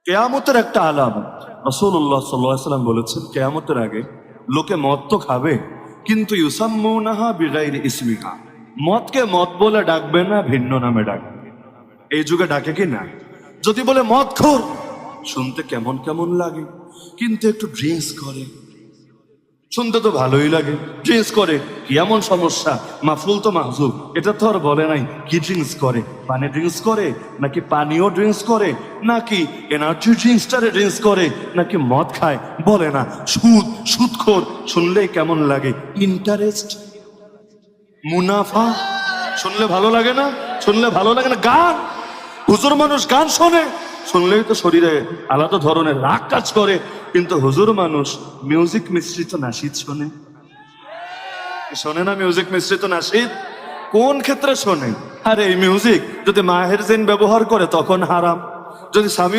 কেয়ামতের একটা আলামত। রাসূলুল্লাহ সাল্লাল্লাহু আলাইহি ওয়াসাল্লাম বলেছেন, কেয়ামতের আগে লোকে মদ তো খাবে, কিন্তু ইউসাম্মুনাহা বিগাইরি ইসমিহা, মদকে মদ বলে ডাকবে না, ভিন্ন নামে ডাকবে। এই যুগে ডাকে কি না? যদি বলে মদ খোর, শুনতে কেমন কেমন লাগে, কিন্তু একটু ড্রিঙ্কস করে, শুনতে তো ভালোই লাগে। ড্রিঙ্কস করে কি এমন সমস্যা? মাফুল তো মাহজুব, এটা তো আর বলে নাই কি ড্রিঙ্কস করে। পানি ড্রিঙ্কস করে, নাকি পানীয় ড্রিঙ্কস করে, নাকি এনার্জি ড্রিঙ্কসটারে ড্রিঙ্কস করে, নাকি মদ খায়? বলে না। সুদখোর, শুনলেই কেমন লাগে। ইন্টারেস্ট, মুনাফা, শুনলে ভালো লাগে না? শুনলে ভালো লাগে না? গান, হুজুর মানুষ গান শোনে, শুনলেই তো শরীরে আলাদা ধরনের রাগ কাজ করে। কিন্তু হুজুর মানুষ মিউজিক মিশ্রিত নাশিদ শোনে, শোনে না? মিউজিক মিশ্রিত নাশিদ কোন ক্ষেত্রে শোনে? আরে এই মিউজিক যদি মাহের জেন ব্যবহার করে তখন হারাম, যদি স্বামী